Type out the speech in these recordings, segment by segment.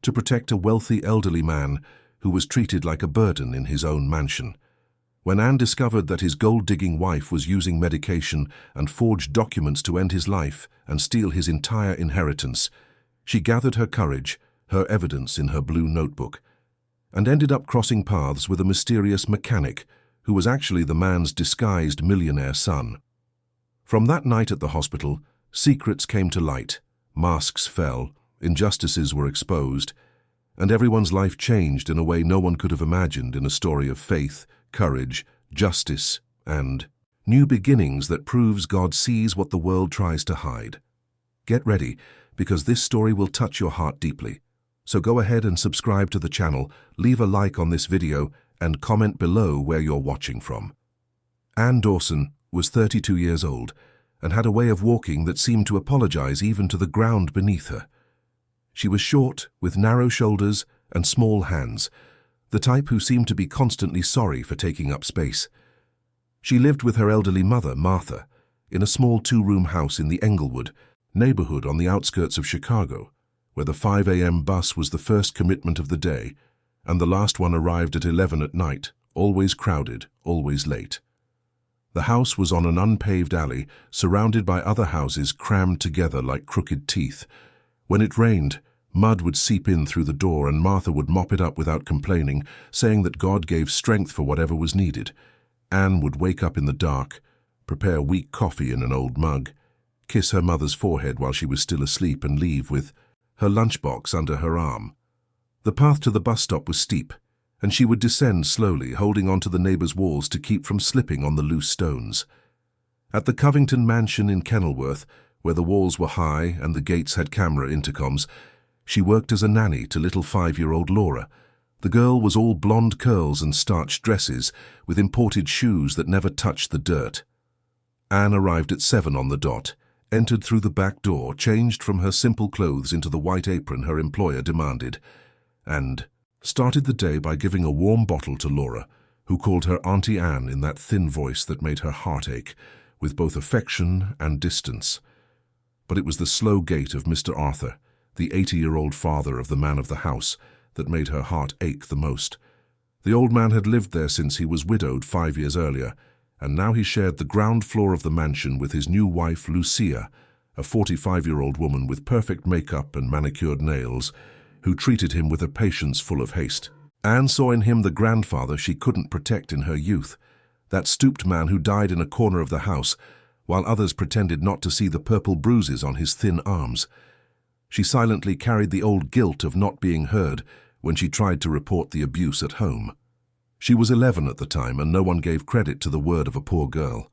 to protect a wealthy elderly man who was treated like a burden in his own mansion. When Anne discovered that his gold-digging wife was using medication and forged documents to end his life and steal his entire inheritance, she gathered her courage, her evidence in her blue notebook, and ended up crossing paths with a mysterious mechanic who was actually the man's disguised millionaire son. From that night at the hospital, secrets came to light, masks fell, injustices were exposed, and everyone's life changed in a way no one could have imagined in a story of faith, courage, justice, and new beginnings that proves God sees what the world tries to hide. Get ready, because this story will touch your heart deeply. So go ahead and subscribe to the channel, leave a like on this video, and comment below where you're watching from. Anne Dawson was 32 years old and had a way of walking that seemed to apologize even to the ground beneath her. She was short, with narrow shoulders and small hands, the type who seemed to be constantly sorry for taking up space. She lived with her elderly mother, Martha, in a small two-room house in the Englewood neighborhood on the outskirts of Chicago, where the 5 a.m. bus was the first commitment of the day, and the last one arrived at 11 at night, always crowded, always late. The house was on an unpaved alley, surrounded by other houses crammed together like crooked teeth. When it rained, mud would seep in through the door and Martha would mop it up without complaining, saying that God gave strength for whatever was needed. Anne would wake up in the dark, prepare weak coffee in an old mug, kiss her mother's forehead while she was still asleep and leave with her lunchbox under her arm. The path to the bus stop was steep, and she would descend slowly, holding onto the neighbor's walls to keep from slipping on the loose stones. At the Covington mansion in Kenilworth, where the walls were high and the gates had camera intercoms, she worked as a nanny to little 5-year-old Laura. The girl was all blonde curls and starched dresses, with imported shoes that never touched the dirt. Anne arrived at 7 on the dot, entered through the back door, changed from her simple clothes into the white apron her employer demanded, and started the day by giving a warm bottle to Laura, who called her Auntie Anne in that thin voice that made her heart ache, with both affection and distance. But it was the slow gait of Mr. Arthur, the 80-year-old father of the man of the house, that made her heart ache the most. The old man had lived there since he was widowed 5 years earlier, and now he shared the ground floor of the mansion with his new wife, Lucia, a 45-year-old woman with perfect makeup and manicured nails, who treated him with a patience full of haste. Anne saw in him the grandfather she couldn't protect in her youth, that stooped man who died in a corner of the house, while others pretended not to see the purple bruises on his thin arms. She silently carried the old guilt of not being heard when she tried to report the abuse at home. She was 11 at the time, and no one gave credit to the word of a poor girl.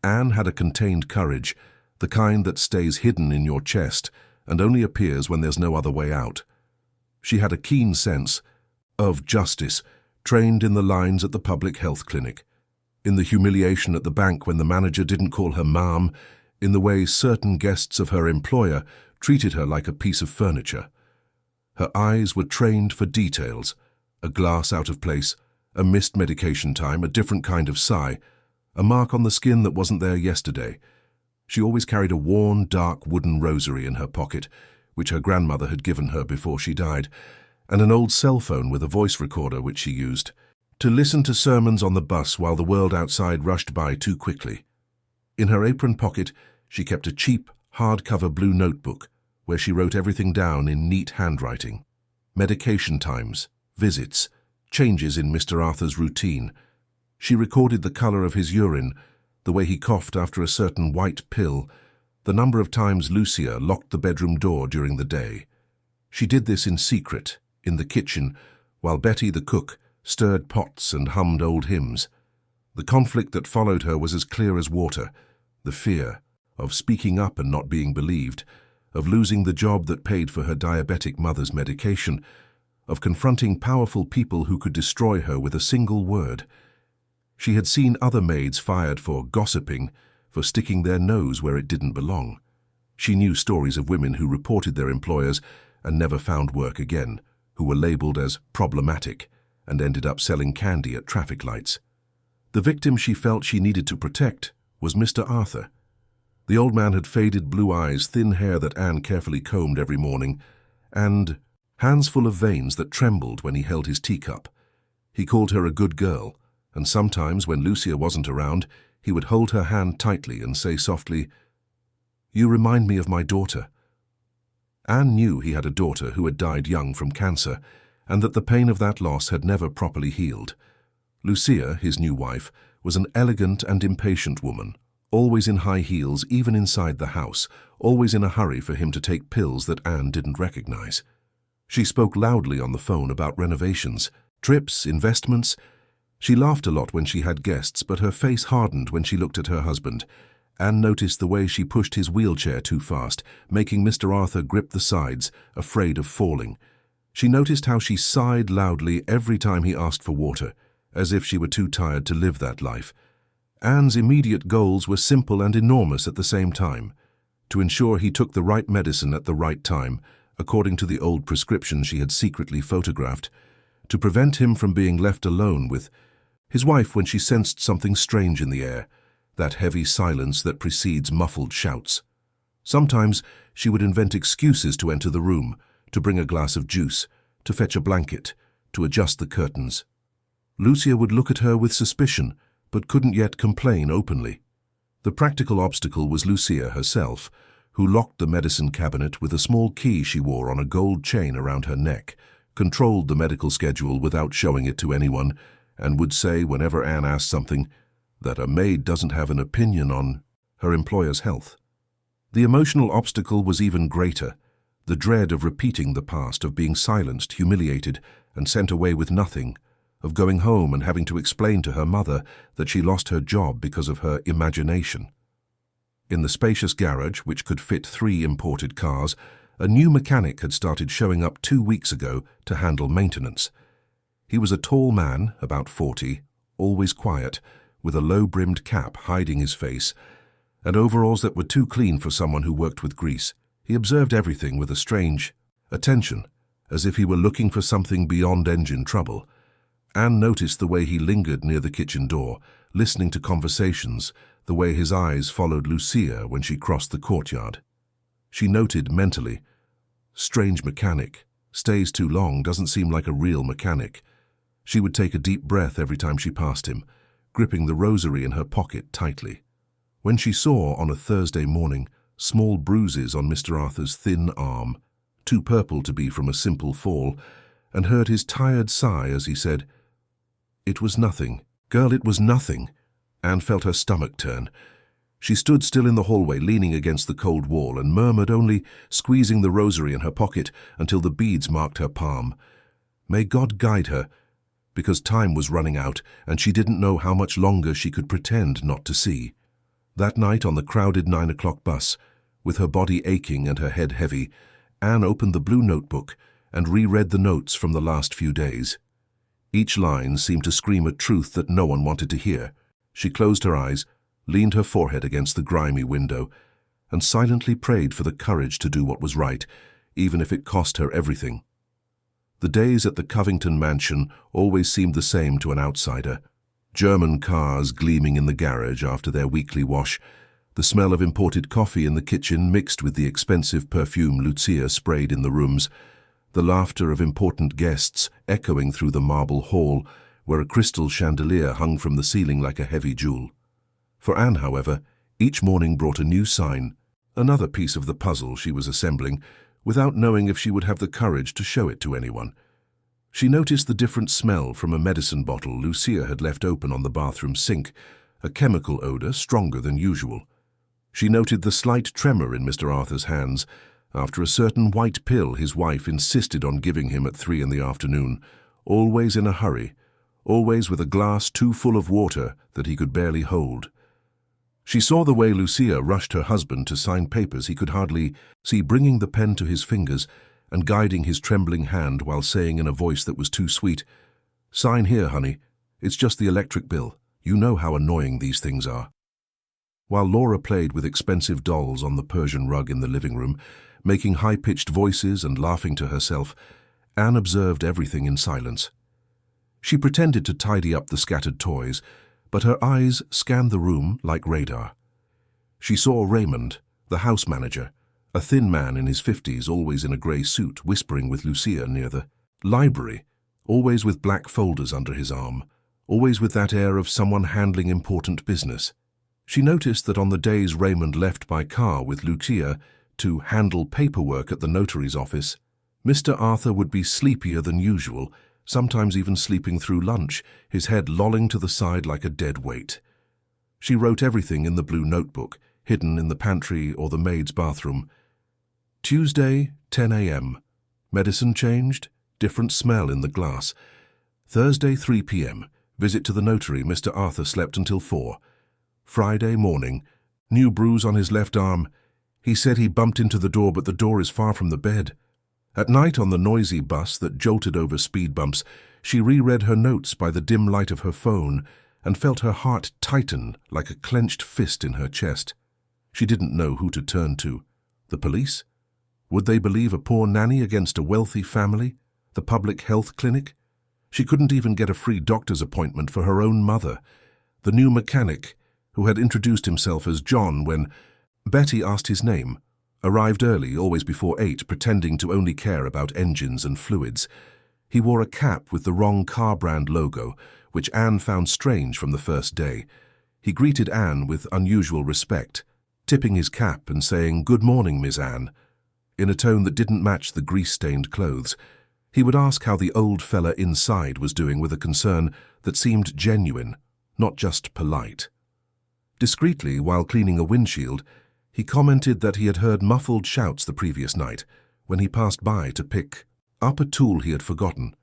Anne had a contained courage, the kind that stays hidden in your chest and only appears when there's no other way out. She had a keen sense of justice, trained in the lines at the public health clinic, in the humiliation at the bank when the manager didn't call her ma'am, in the way certain guests of her employer treated her like a piece of furniture. Her eyes were trained for details, a glass out of place, a missed medication time, a different kind of sigh, a mark on the skin that wasn't there yesterday. She always carried a worn, dark wooden rosary in her pocket, which her grandmother had given her before she died, and an old cell phone with a voice recorder which she used to listen to sermons on the bus while the world outside rushed by too quickly. In her apron pocket, she kept a cheap, hardcover blue notebook where she wrote everything down in neat handwriting. Medication times, visits, changes in Mr. Arthur's routine. She recorded the color of his urine, the way he coughed after a certain white pill, the number of times Lucia locked the bedroom door during the day. She did this in secret, in the kitchen, while Betty, the cook, stirred pots and hummed old hymns. The conflict that followed her was as clear as water, the fear of speaking up and not being believed, of losing the job that paid for her diabetic mother's medication, of confronting powerful people who could destroy her with a single word. She had seen other maids fired for gossiping, for sticking their nose where it didn't belong. She knew stories of women who reported their employers and never found work again, who were labeled as problematic and ended up selling candy at traffic lights. The victim she felt she needed to protect was Mr. Arthur. The old man had faded blue eyes, thin hair that Anne carefully combed every morning, and hands full of veins that trembled when he held his teacup. He called her a good girl, and sometimes when Lucia wasn't around, he would hold her hand tightly and say softly, "You remind me of my daughter." Anne knew he had a daughter who had died young from cancer, and that the pain of that loss had never properly healed. Lucia, his new wife, was an elegant and impatient woman, always in high heels even inside the house, always in a hurry for him to take pills that Anne didn't recognize. She spoke loudly on the phone about renovations, trips, investments. She laughed a lot when she had guests, but her face hardened when she looked at her husband. Anne noticed the way she pushed his wheelchair too fast, making Mr. Arthur grip the sides, afraid of falling. She noticed how she sighed loudly every time he asked for water, as if she were too tired to live that life. Anne's immediate goals were simple and enormous at the same time: to ensure he took the right medicine at the right time, according to the old prescription she had secretly photographed, to prevent him from being left alone with his wife when she sensed something strange in the air, that heavy silence that precedes muffled shouts. Sometimes she would invent excuses to enter the room, to bring a glass of juice, to fetch a blanket, to adjust the curtains. Lucia would look at her with suspicion, but couldn't yet complain openly. The practical obstacle was Lucia herself, who locked the medicine cabinet with a small key she wore on a gold chain around her neck, controlled the medical schedule without showing it to anyone, and would say whenever Anne asked something, that a maid doesn't have an opinion on her employer's health. The emotional obstacle was even greater, the dread of repeating the past, of being silenced, humiliated, and sent away with nothing, of going home and having to explain to her mother that she lost her job because of her imagination. In the spacious garage, which could fit 3 imported cars, a new mechanic had started showing up 2 weeks ago to handle maintenance. He was a tall man, about 40, always quiet, with a low-brimmed cap hiding his face, and overalls that were too clean for someone who worked with grease. He observed everything with a strange attention, as if he were looking for something beyond engine trouble. Anne noticed the way he lingered near the kitchen door, listening to conversations, the way his eyes followed Lucia when she crossed the courtyard. She noted mentally, "Strange mechanic, stays too long, doesn't seem like a real mechanic." She would take a deep breath every time she passed him, gripping the rosary in her pocket tightly. When she saw, on a Thursday morning, small bruises on Mr. Arthur's thin arm, too purple to be from a simple fall, and heard his tired sigh as he said, "It was nothing. Girl, it was nothing." Anne felt her stomach turn. She stood still in the hallway, leaning against the cold wall, and murmured, only squeezing the rosary in her pocket until the beads marked her palm, "May God guide her," because time was running out and she didn't know how much longer she could pretend not to see. That night on the crowded 9 o'clock bus, with her body aching and her head heavy, Anne opened the blue notebook and reread the notes from the last few days. Each line seemed to scream a truth that no one wanted to hear. She closed her eyes, leaned her forehead against the grimy window, and silently prayed for the courage to do what was right, even if it cost her everything. The days at the Covington mansion always seemed the same to an outsider. German cars gleaming in the garage after their weekly wash, the smell of imported coffee in the kitchen mixed with the expensive perfume Lucia sprayed in the rooms, the laughter of important guests echoing through the marble hall, where a crystal chandelier hung from the ceiling like a heavy jewel. For Anne, however, each morning brought a new sign, another piece of the puzzle she was assembling, without knowing if she would have the courage to show it to anyone. She noticed the different smell from a medicine bottle Lucia had left open on the bathroom sink, a chemical odor stronger than usual. She noted the slight tremor in Mr. Arthur's hands after a certain white pill his wife insisted on giving him at 3 in the afternoon, always in a hurry, always with a glass too full of water that he could barely hold. She saw the way Lucia rushed her husband to sign papers he could hardly see, bringing the pen to his fingers and guiding his trembling hand while saying in a voice that was too sweet, "Sign here, honey. It's just the electric bill. You know how annoying these things are." While Laura played with expensive dolls on the Persian rug in the living room, making high-pitched voices and laughing to herself, Anne observed everything in silence. She pretended to tidy up the scattered toys, but her eyes scanned the room like radar. She saw Raymond, the house manager, A thin man in his 50s, always in a grey suit, whispering with Lucia near the library, always with black folders under his arm, always with that air of someone handling important business. She noticed that on the days Raymond left by car with Lucia to handle paperwork at the notary's office, Mr. Arthur would be sleepier than usual, sometimes even sleeping through lunch, his head lolling to the side like a dead weight. She wrote everything in the blue notebook, hidden in the pantry or the maid's bathroom. Tuesday, 10 a.m. Medicine changed, different smell in the glass. Thursday, 3 p.m. Visit to the notary. Mr. Arthur slept until 4. Friday morning, new bruise on his left arm. He said he bumped into the door, but the door is far from the bed. At night, on the noisy bus that jolted over speed bumps, she reread her notes by the dim light of her phone and felt her heart tighten like a clenched fist in her chest. She didn't know who to turn to. The police? Would they believe a poor nanny against a wealthy family? The public health clinic? She couldn't even get a free doctor's appointment for her own mother. The new mechanic, who had introduced himself as John when Betty asked his name, arrived early, always before 8, pretending to only care about engines and fluids. He wore a cap with the wrong car brand logo, which Anne found strange from the first day. He greeted Anne with unusual respect, tipping his cap and saying, "Good morning, Miss Anne," in a tone that didn't match the grease-stained clothes. He would ask how the old fella inside was doing with a concern that seemed genuine, not just polite. Discreetly, while cleaning a windshield, he commented that he had heard muffled shouts the previous night when he passed by to pick up a tool he had forgotten.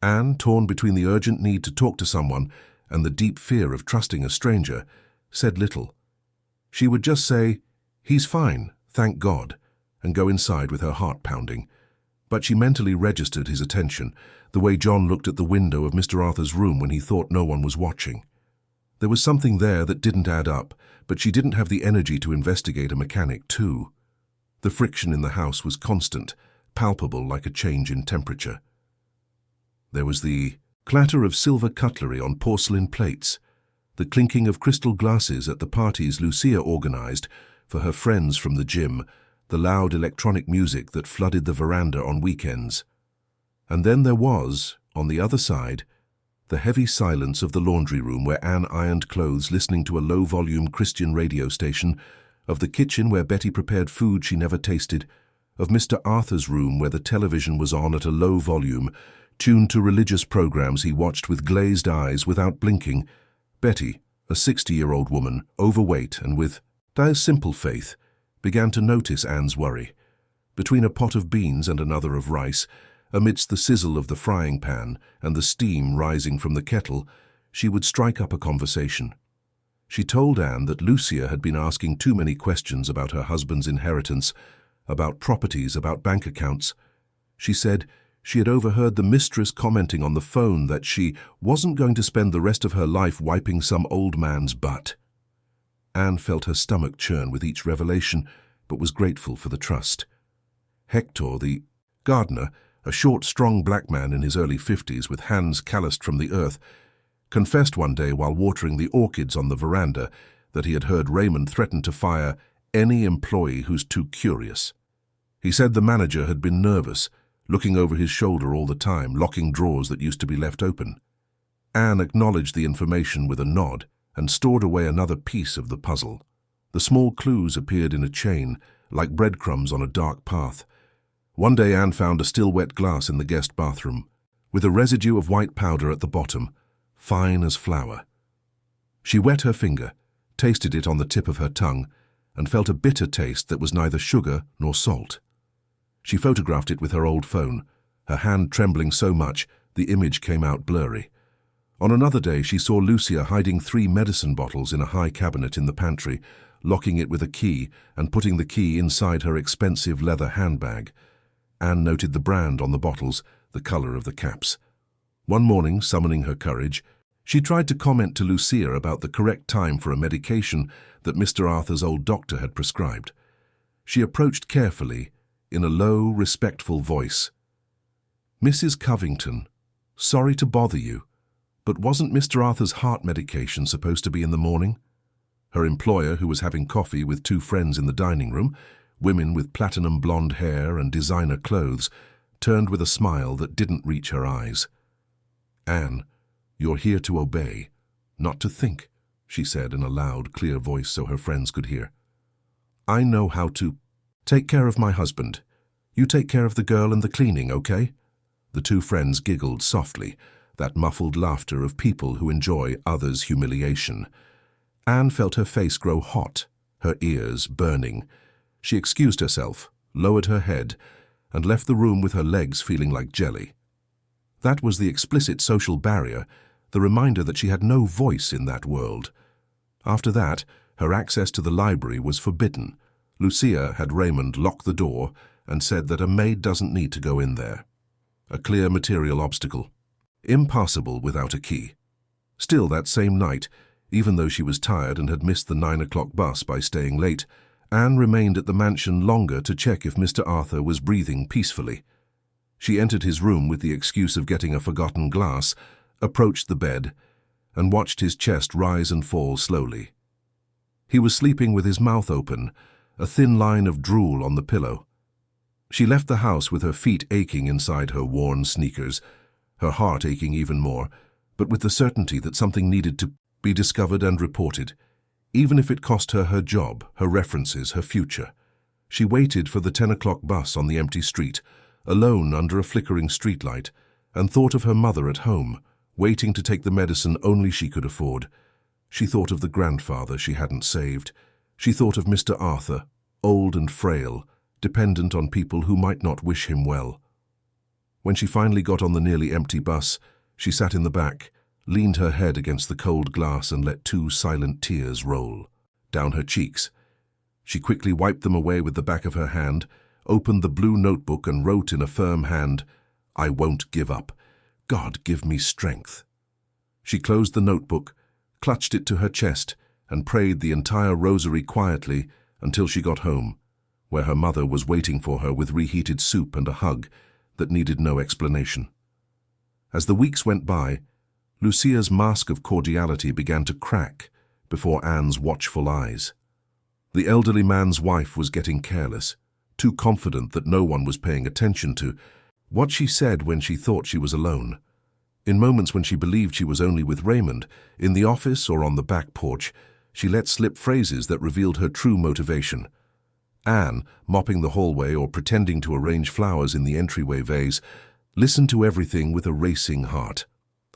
Anne, torn between the urgent need to talk to someone and the deep fear of trusting a stranger, said little. She would just say, "He's fine, thank God," and go inside with her heart pounding. But she mentally registered his attention, the way John looked at the window of Mr. Arthur's room when he thought no one was watching. There was something there that didn't add up, but she didn't have the energy to investigate a mechanic too. The friction in the house was constant, palpable like a change in temperature. There was the clatter of silver cutlery on porcelain plates, the clinking of crystal glasses at the parties Lucia organized for her friends from the gym, the loud electronic music that flooded the veranda on weekends. And then there was, on the other side, the heavy silence of the laundry room where Anne ironed clothes listening to a low-volume Christian radio station, of the kitchen where Betty prepared food she never tasted, of Mr. Arthur's room where the television was on at a low volume, tuned to religious programs he watched with glazed eyes without blinking. Betty, a 60-year-old woman, overweight and with a simple faith, began to notice Anne's worry. Between a pot of beans and another of rice, amidst the sizzle of the frying pan and the steam rising from the kettle, she would strike up a conversation. She told Anne that Lucia had been asking too many questions about her husband's inheritance, about properties, about bank accounts. She said she had overheard the mistress commenting on the phone that she wasn't going to spend the rest of her life wiping some old man's butt. Anne felt her stomach churn with each revelation, but was grateful for the trust. Hector, the gardener, a short, strong black man in his early 50s with hands calloused from the earth, confessed one day while watering the orchids on the veranda that he had heard Raymond threaten to fire any employee who's too curious. He said the manager had been nervous, looking over his shoulder all the time, locking drawers that used to be left open. Anne acknowledged the information with a nod and stored away another piece of the puzzle. The small clues appeared in a chain, like breadcrumbs on a dark path. One day Anne found a still wet glass in the guest bathroom, with a residue of white powder at the bottom, fine as flour. She wet her finger, tasted it on the tip of her tongue, and felt a bitter taste that was neither sugar nor salt. She photographed it with her old phone, her hand trembling so much the image came out blurry. On another day she saw Lucia hiding 3 medicine bottles in a high cabinet in the pantry, locking it with a key and putting the key inside her expensive leather handbag. Anne noted the brand on the bottles, the color of the caps. One morning, summoning her courage, she tried to comment to Lucia about the correct time for a medication that Mr. Arthur's old doctor had prescribed. She approached carefully, in a low, respectful voice. "Mrs. Covington, sorry to bother you, but wasn't Mr. Arthur's heart medication supposed to be in the morning?" Her employer, who was having coffee with 2 friends in the dining room, women with platinum blonde hair and designer clothes, turned with a smile that didn't reach her eyes. "Anne, you're here to obey, not to think," she said in a loud, clear voice so her friends could hear. "I know how to take care of my husband. You take care of the girl and the cleaning, okay?" The two friends giggled softly, that muffled laughter of people who enjoy others' humiliation. Anne felt her face grow hot, her ears burning. She excused herself, lowered her head, and left the room with her legs feeling like jelly. That was the explicit social barrier, the reminder that she had no voice in that world. After that, her access to the library was forbidden. Lucia had Raymond lock the door and said that a maid doesn't need to go in there. A clear material obstacle. Impassable without a key. Still, that same night, even though she was tired and had missed the 9 o'clock bus by staying late, Anne remained at the mansion longer to check if Mr. Arthur was breathing peacefully. She entered his room with the excuse of getting a forgotten glass, approached the bed, and watched his chest rise and fall slowly. He was sleeping with his mouth open, a thin line of drool on the pillow. She left the house with her feet aching inside her worn sneakers, her heart aching even more, but with the certainty that something needed to be discovered and reported, even if it cost her her job, her references, her future. She waited for the 10 o'clock bus on the empty street, alone under a flickering streetlight, and thought of her mother at home, waiting to take the medicine only she could afford. She thought of the grandfather she hadn't saved. She thought of Mr. Arthur, old and frail, dependent on people who might not wish him well. When she finally got on the nearly empty bus, she sat in the back, leaned her head against the cold glass and let 2 silent tears roll down her cheeks. She quickly wiped them away with the back of her hand, opened the blue notebook and wrote in a firm hand, "I won't give up. God, give me strength." She closed the notebook, clutched it to her chest, and prayed the entire rosary quietly until she got home, where her mother was waiting for her with reheated soup and a hug that needed no explanation. As the weeks went by, Lucia's mask of cordiality began to crack before Anne's watchful eyes. The elderly man's wife was getting careless, too confident that no one was paying attention to what she said when she thought she was alone. In moments when she believed she was only with Raymond, in the office or on the back porch, she let slip phrases that revealed her true motivation. Anne, mopping the hallway or pretending to arrange flowers in the entryway vase, listened to everything with a racing heart.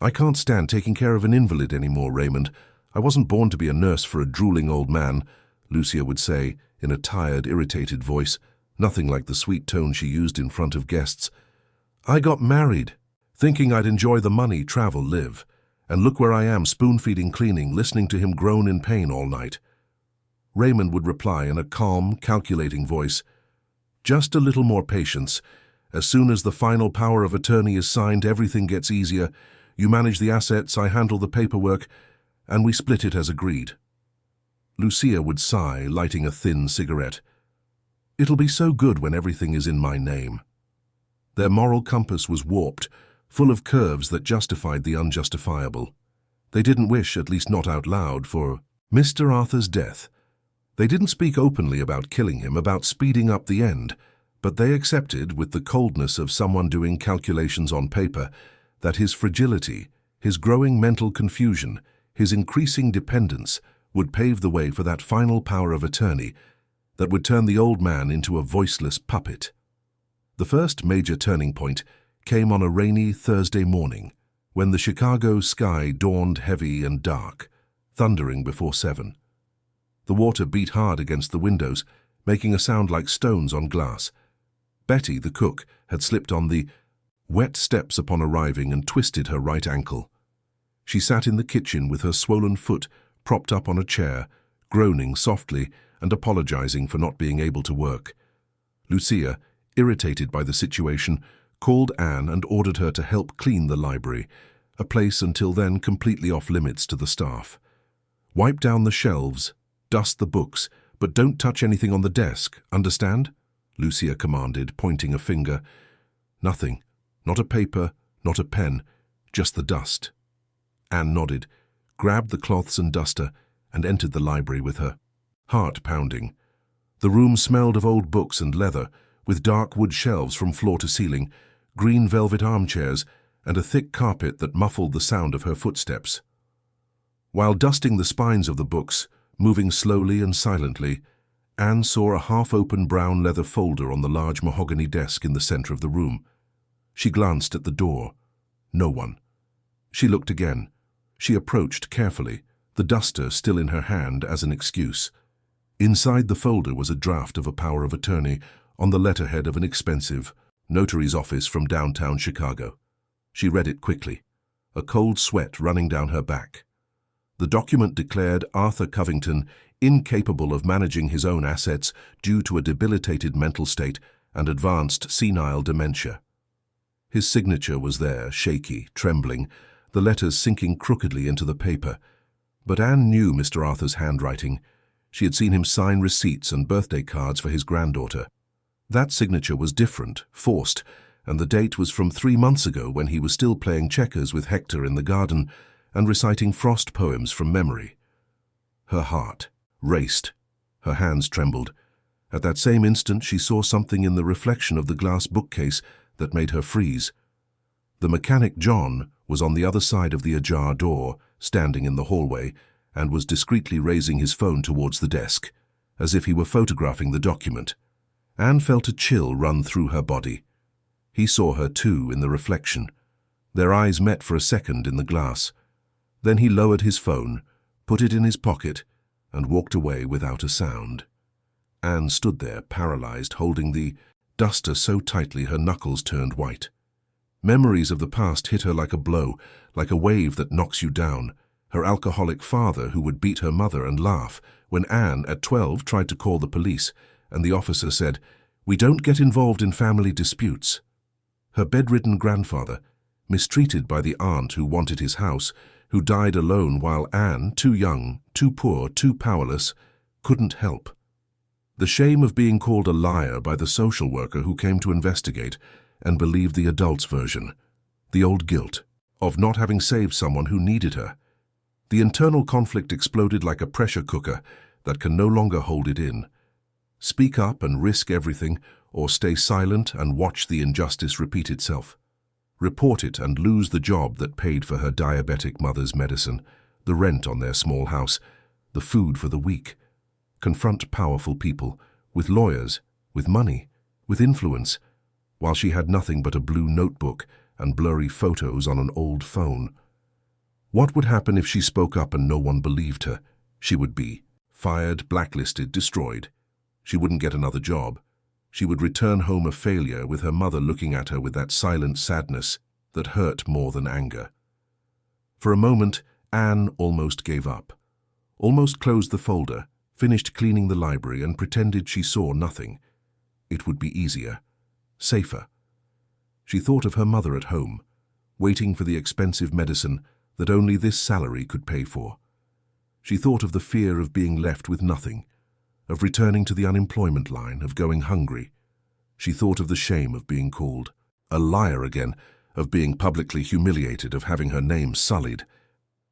"I can't stand taking care of an invalid anymore, Raymond. I wasn't born to be a nurse for a drooling old man," Lucia would say, in a tired, irritated voice, nothing like the sweet tone she used in front of guests. "I got married, thinking I'd enjoy the money, travel, live. And look where I am, spoon-feeding, cleaning, listening to him groan in pain all night." Raymond would reply in a calm, calculating voice, "Just a little more patience. As soon as the final power of attorney is signed, everything gets easier. You manage the assets, I handle the paperwork, and we split it as agreed." Lucia would sigh, lighting a thin cigarette. "It'll be so good when everything is in my name." Their moral compass was warped, full of curves that justified the unjustifiable. They didn't wish, at least not out loud, for Mr. Arthur's death. They didn't speak openly about killing him, about speeding up the end, but they accepted, with the coldness of someone doing calculations on paper, that his fragility, his growing mental confusion, his increasing dependence would pave the way for that final power of attorney that would turn the old man into a voiceless puppet. The first major turning point came on a rainy Thursday morning, when the Chicago sky dawned heavy and dark, thundering before 7. The water beat hard against the windows, making a sound like stones on glass. Betty, the cook, had slipped on the wet steps upon arriving and twisted her right ankle. She sat in the kitchen with her swollen foot propped up on a chair, groaning softly and apologizing for not being able to work. Lucia, irritated by the situation, called Anne and ordered her to help clean the library, a place until then completely off-limits to the staff. "Wipe down the shelves, dust the books, but don't touch anything on the desk, understand?" Lucia commanded, pointing a finger. "Nothing. Not a paper, not a pen, just the dust." Anne nodded, grabbed the cloths and duster, and entered the library with her, heart pounding. The room smelled of old books and leather, with dark wood shelves from floor to ceiling, green velvet armchairs, and a thick carpet that muffled the sound of her footsteps. While dusting the spines of the books, moving slowly and silently, Anne saw a half-open brown leather folder on the large mahogany desk in the center of the room. She glanced at the door. No one. She looked again. She approached carefully, the duster still in her hand as an excuse. Inside the folder was a draft of a power of attorney on the letterhead of an expensive notary's office from downtown Chicago. She read it quickly, a cold sweat running down her back. The document declared Arthur Covington incapable of managing his own assets due to a debilitated mental state and advanced senile dementia. His signature was there, shaky, trembling, the letters sinking crookedly into the paper. But Anne knew Mr. Arthur's handwriting. She had seen him sign receipts and birthday cards for his granddaughter. That signature was different, forced, and the date was from 3 months ago when he was still playing checkers with Hector in the garden and reciting Frost poems from memory. Her heart raced. Her hands trembled. At that same instant she saw something in the reflection of the glass bookcase that made her freeze. The mechanic John was on the other side of the ajar door, standing in the hallway, and was discreetly raising his phone towards the desk, as if he were photographing the document. Anne felt a chill run through her body. He saw her too in the reflection. Their eyes met for a second in the glass. Then he lowered his phone, put it in his pocket, and walked away without a sound. Anne stood there, paralyzed, holding the duster so tightly her knuckles turned white. Memories of the past hit her like a blow, like a wave that knocks you down. Her alcoholic father who would beat her mother and laugh when Anne, at 12, tried to call the police, and the officer said, "We don't get involved in family disputes." Her bedridden grandfather, mistreated by the aunt who wanted his house, who died alone while Anne, too young, too poor, too powerless, couldn't help. The shame of being called a liar by the social worker who came to investigate and believed the adult's version. The old guilt of not having saved someone who needed her. The internal conflict exploded like a pressure cooker that can no longer hold it in. Speak up and risk everything, or stay silent and watch the injustice repeat itself. Report it and lose the job that paid for her diabetic mother's medicine, the rent on their small house, the food for the week. Confront powerful people, with lawyers, with money, with influence, while she had nothing but a blue notebook and blurry photos on an old phone. What would happen if she spoke up and no one believed her? She would be fired, blacklisted, destroyed. She wouldn't get another job. She would return home a failure with her mother looking at her with that silent sadness that hurt more than anger. For a moment, Anne almost gave up, almost closed the folder, finished cleaning the library and pretended she saw nothing. It would be easier, safer. She thought of her mother at home, waiting for the expensive medicine that only this salary could pay for. She thought of the fear of being left with nothing, of returning to the unemployment line, of going hungry. She thought of the shame of being called a liar again, of being publicly humiliated, of having her name sullied.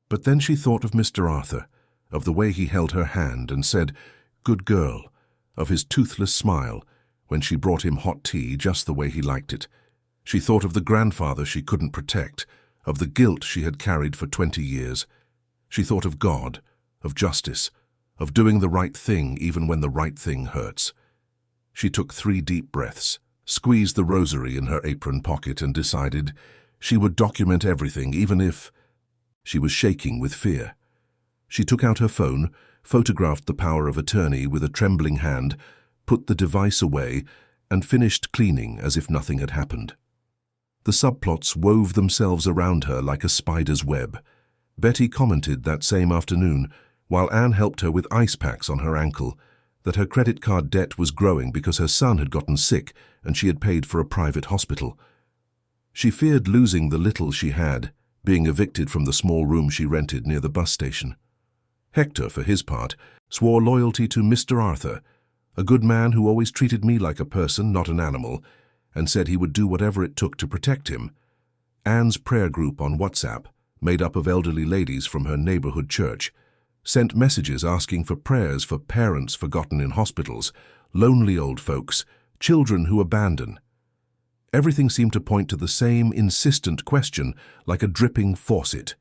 But then she thought of Mr. Arthur, of the way he held her hand and said, "Good girl," of his toothless smile when she brought him hot tea just the way he liked it. She thought of the grandfather she couldn't protect, of the guilt she had carried for 20 years. She thought of God, of justice, of doing the right thing even when the right thing hurts. She took 3 deep breaths, squeezed the rosary in her apron pocket and decided she would document everything, even if... She was shaking with fear. She took out her phone, photographed the power of attorney with a trembling hand, put the device away, and finished cleaning as if nothing had happened. The subplots wove themselves around her like a spider's web. Betty commented that same afternoon, while Anne helped her with ice packs on her ankle, that her credit card debt was growing because her son had gotten sick and she had paid for a private hospital. She feared losing the little she had, being evicted from the small room she rented near the bus station. Hector, for his part, swore loyalty to Mr. Arthur, a good man who always treated me like a person, not an animal, and said he would do whatever it took to protect him. Anne's prayer group on WhatsApp, made up of elderly ladies from her neighborhood church, sent messages asking for prayers for parents forgotten in hospitals, lonely old folks, children who abandon. Everything seemed to point to the same insistent question, like a dripping faucet.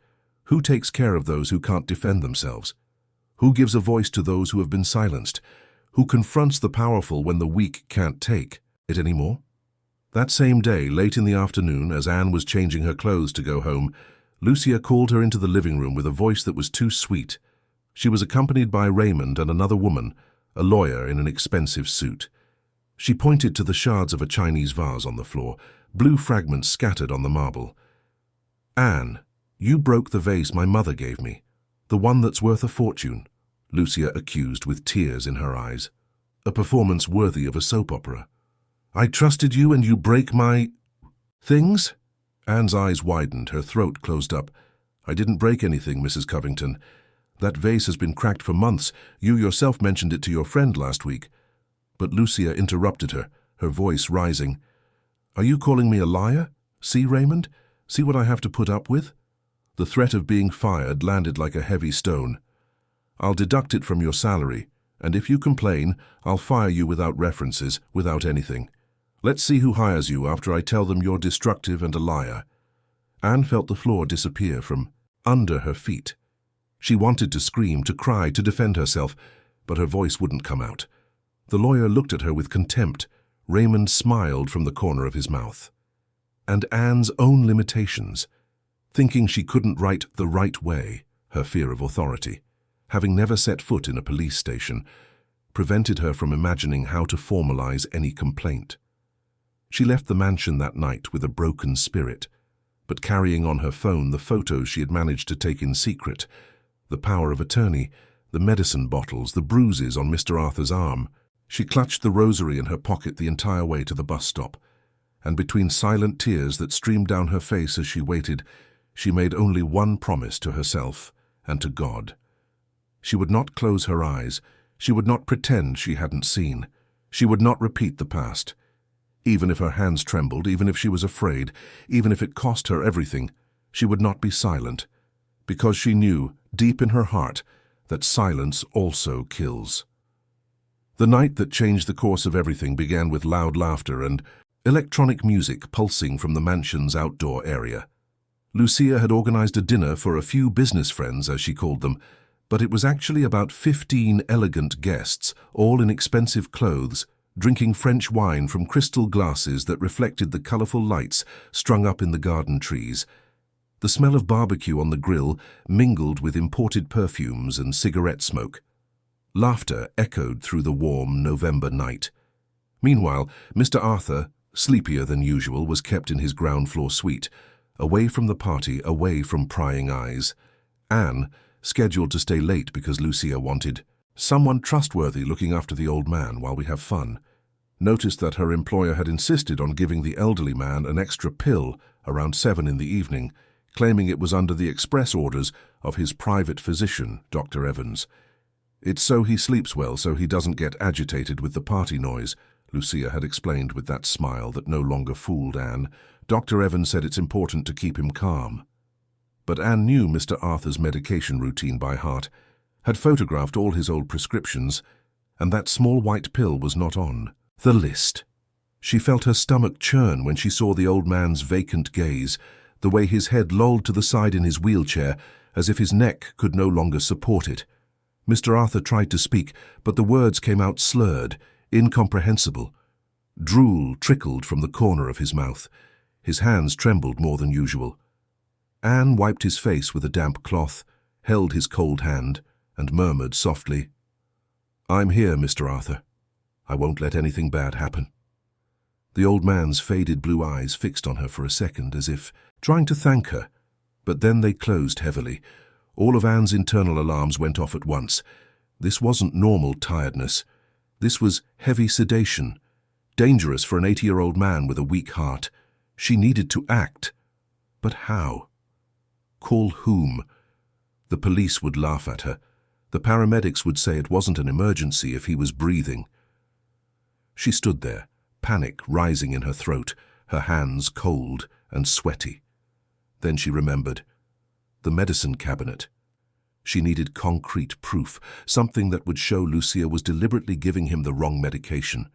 Who takes care of those who can't defend themselves? Who gives a voice to those who have been silenced? Who confronts the powerful when the weak can't take it anymore? That same day, late in the afternoon, as Anne was changing her clothes to go home, Lucia called her into the living room with a voice that was too sweet. She was accompanied by Raymond and another woman, a lawyer in an expensive suit. She pointed to the shards of a Chinese vase on the floor, blue fragments scattered on the marble. "Anne, you broke the vase my mother gave me, the one that's worth a fortune," Lucia accused with tears in her eyes. "A performance worthy of a soap opera. I trusted you and you break my things?" Anne's eyes widened, her throat closed up. "I didn't break anything, Mrs. Covington. That vase has been cracked for months. You yourself mentioned it to your friend last week." But Lucia interrupted her, her voice rising. "Are you calling me a liar? See, Raymond? See what I have to put up with?" The threat of being fired landed like a heavy stone. "I'll deduct it from your salary, and if you complain, I'll fire you without references, without anything. Let's see who hires you after I tell them you're destructive and a liar." Anne felt the floor disappear from under her feet. She wanted to scream, to cry, to defend herself, but her voice wouldn't come out. The lawyer looked at her with contempt. Raymond smiled from the corner of his mouth. And Anne's own limitations, thinking she couldn't write the right way, her fear of authority, having never set foot in a police station, prevented her from imagining how to formalize any complaint. She left the mansion that night with a broken spirit, but carrying on her phone the photos she had managed to take in secret, the power of attorney, the medicine bottles, the bruises on Mr. Arthur's arm. She clutched the rosary in her pocket the entire way to the bus stop, and between silent tears that streamed down her face as she waited, she made only one promise to herself and to God. She would not close her eyes. She would not pretend she hadn't seen. She would not repeat the past. Even if her hands trembled, even if she was afraid, even if it cost her everything, she would not be silent, because she knew, deep in her heart, that silence also kills. The night that changed the course of everything began with loud laughter and electronic music pulsing from the mansion's outdoor area. Lucia had organized a dinner for a few business friends, as she called them, but it was actually about 15 elegant guests, all in expensive clothes, drinking French wine from crystal glasses that reflected the colorful lights strung up in the garden trees. The smell of barbecue on the grill mingled with imported perfumes and cigarette smoke. Laughter echoed through the warm November night. Meanwhile, Mr. Arthur, sleepier than usual, was kept in his ground-floor suite, away from the party, away from prying eyes. Anne, scheduled to stay late because Lucia wanted someone trustworthy looking after the old man while we have fun, noticed that her employer had insisted on giving the elderly man an extra pill around 7 in the evening, claiming it was under the express orders of his private physician, Dr. Evans. "It's so he sleeps well, so he doesn't get agitated with the party noise," Lucia had explained with that smile that no longer fooled Anne. "Dr. Evans said it's important to keep him calm." But Anne knew Mr. Arthur's medication routine by heart, had photographed all his old prescriptions, and that small white pill was not on the list. She felt her stomach churn when she saw the old man's vacant gaze, the way his head lolled to the side in his wheelchair, as if his neck could no longer support it. Mr. Arthur tried to speak, but the words came out slurred, incomprehensible. Drool trickled from the corner of his mouth. His hands trembled more than usual. Anne wiped his face with a damp cloth, held his cold hand, and murmured softly, "I'm here, Mr. Arthur. I won't let anything bad happen." The old man's faded blue eyes fixed on her for a second, as if trying to thank her, but then they closed heavily. All of Anne's internal alarms went off at once. This wasn't normal tiredness. This was heavy sedation, dangerous for an 80-year-old man with a weak heart. She needed to act. But how? Call whom? The police would laugh at her. The paramedics would say it wasn't an emergency if he was breathing. She stood there, panic rising in her throat, her hands cold and sweaty. Then she remembered. The medicine cabinet. She needed concrete proof, something that would show Lucia was deliberately giving him the wrong medication.